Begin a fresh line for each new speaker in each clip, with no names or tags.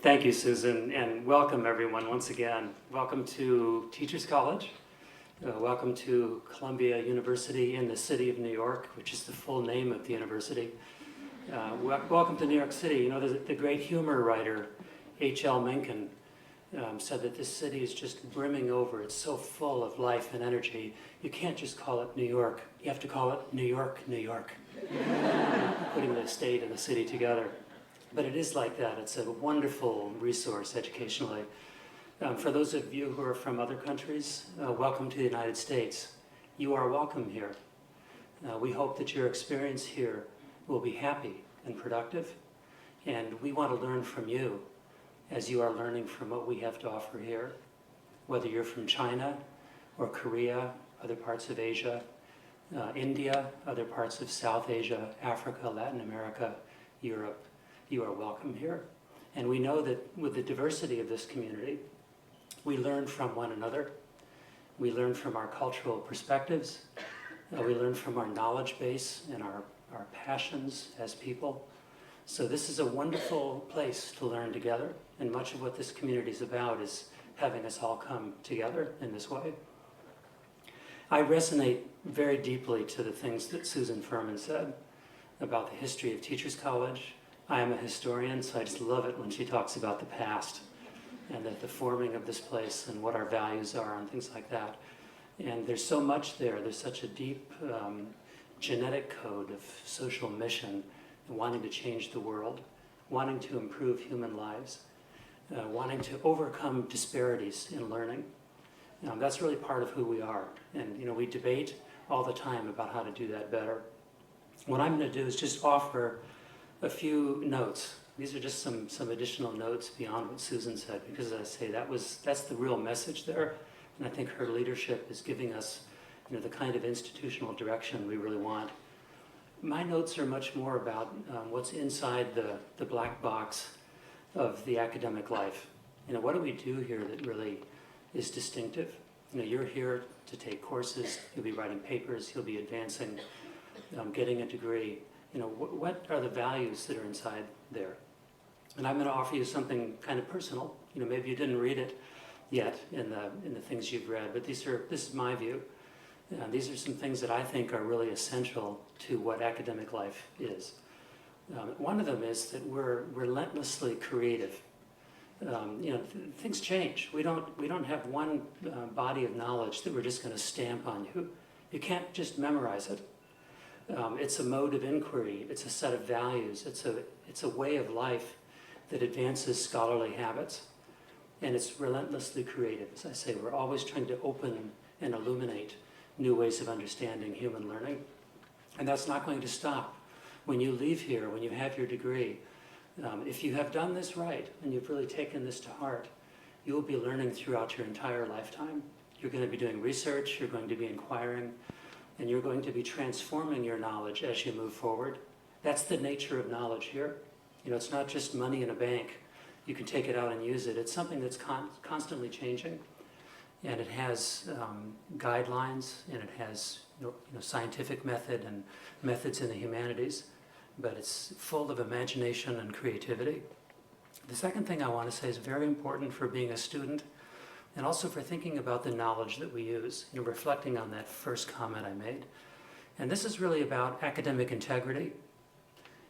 Thank you, Susan, and welcome everyone once again. Welcome to Teachers College. Welcome to Columbia University in the city of New York, which is the full name of the university. Welcome to New York City. You know, the great humor writer H.L. Mencken said that this city is just brimming over. It's so full of life and energy. You can't just call it New York. You have to call it New York, New York. Putting the state and the city together. But it is like that. It's a wonderful resource educationally. For those of you who are from other countries, welcome to the United States. You are welcome here. We hope that your experience here will be happy and productive, and we want to learn from you as you are learning from what we have to offer here. Whether you're from China or Korea, other parts of Asia, India, other parts of South Asia, Africa, Latin America, Europe, you are welcome here. And we know that with the diversity of this community, we learn from one another. We learn from our cultural perspectives. We learn from our knowledge base and our passions as people. So this is a wonderful place to learn together. And much of what this community is about is having us all come together in this way. I resonate very deeply to the things that Susan Furman said about the history of Teachers College. I am a historian, so I just love it when she talks about the past and the forming of this place and what our values are and things like that. And there's so much there. There's such a deep genetic code of social mission, wanting to change the world, wanting to improve human lives, wanting to overcome disparities in learning. That's really part of who we are. And we debate all the time about how to do that better. What I'm going to do is just offer a few notes. These are just some additional notes beyond what Susan said, because as I say, that's the real message there. And I think her leadership is giving us the kind of institutional direction we really want. My notes are much more about what's inside the black box of the academic life. What do we do here that really is distinctive? You're here to take courses, you'll be writing papers, you'll be advancing, getting a degree. What are the values that are inside there? And I'm going to offer you something kind of personal. Maybe you didn't read it yet in the things you've read, but this is my view. These are some things that I think are really essential to what academic life is. One of them is that we're relentlessly creative. Things change. We don't have one body of knowledge that we're just going to stamp on you. You can't just memorize it. It's a mode of inquiry. It's a set of values. It's a way of life that advances scholarly habits, and it's relentlessly creative. As I say, we're always trying to open and illuminate new ways of understanding human learning, and that's not going to stop when you leave here, when you have your degree. If you have done this right and you've really taken this to heart, you will be learning throughout your entire lifetime. You're going to be doing research. You're going to be inquiring. And you're going to be transforming your knowledge as you move forward. That's the nature of knowledge here. It's not just money in a bank. You can take it out and use it. It's something that's constantly changing. And it has guidelines, and it has scientific method and methods in the humanities. But it's full of imagination and creativity. The second thing I want to say is very important for being a student, and also for thinking about the knowledge that we use, reflecting on that first comment I made. And this is really about academic integrity.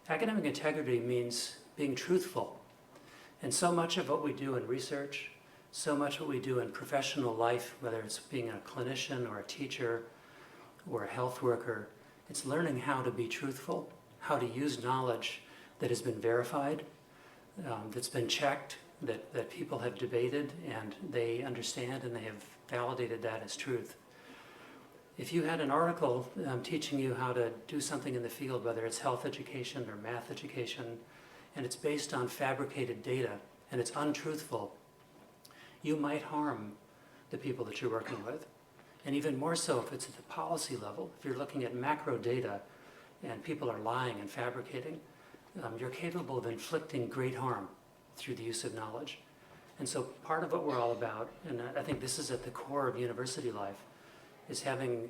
Academic integrity means being truthful. And so much of what we do in research, so much what we do in professional life, whether it's being a clinician or a teacher or a health worker, it's learning how to be truthful, how to use knowledge that has been verified, that's been checked, that people have debated and they understand and they have validated that as truth. If you had an article teaching you how to do something in the field, whether it's health education or math education, and it's based on fabricated data and it's untruthful, you might harm the people that you're working with. And even more so if it's at the policy level. If you're looking at macro data and people are lying and fabricating, you're capable of inflicting great harm through the use of knowledge. And so part of what we're all about, and I think this is at the core of university life, is having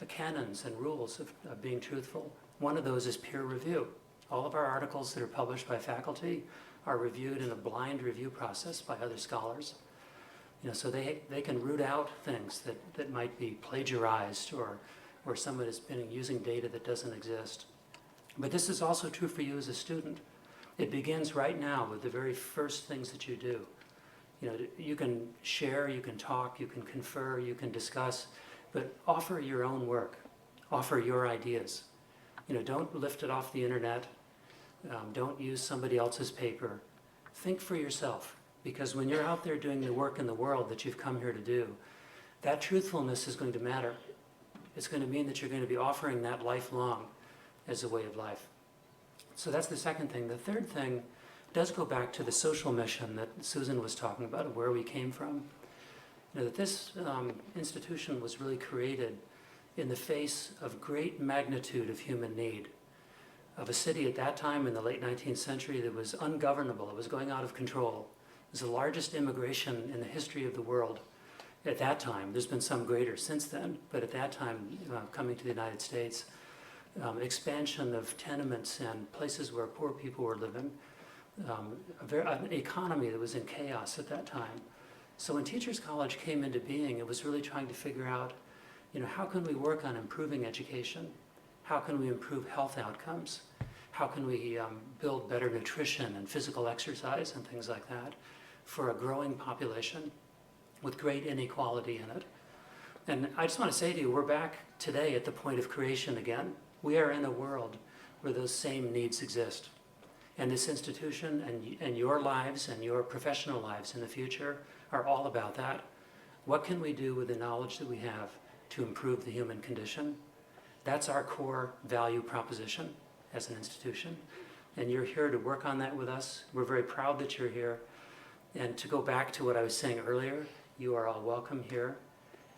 canons and rules of being truthful. One of those is peer review. All of our articles that are published by faculty are reviewed in a blind review process by other scholars. So they can root out things that might be plagiarized or someone has been using data that doesn't exist. But this is also true for you as a student. It begins right now with the very first things that you do. You can share, you can talk, you can confer, you can discuss, but offer your own work. Offer your ideas. Don't lift it off the internet. Don't use somebody else's paper. Think for yourself, because when you're out there doing the work in the world that you've come here to do, that truthfulness is going to matter. It's going to mean that you're going to be offering that lifelong as a way of life. So that's the second thing. The third thing does go back to the social mission that Susan was talking about, of where we came from. That this institution was really created in the face of great magnitude of human need, of a city at that time in the late 19th century that was ungovernable. It was going out of control. It was the largest immigration in the history of the world at that time. There's been some greater since then, but at that time, coming to the United States, expansion of tenements and places where poor people were living, an economy that was in chaos at that time. So when Teachers College came into being, it was really trying to figure out, how can we work on improving education? How can we improve health outcomes? How can we build better nutrition and physical exercise and things like that for a growing population with great inequality in it? And I just want to say to you, we're back today at the point of creation again. We are in a world where those same needs exist. And this institution and your lives and your professional lives in the future are all about that. What can we do with the knowledge that we have to improve the human condition? That's our core value proposition as an institution. And you're here to work on that with us. We're very proud that you're here. And to go back to what I was saying earlier, you are all welcome here.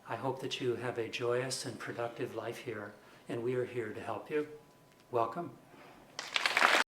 I hope that you have a joyous and productive life here, and we are here to help you. Welcome.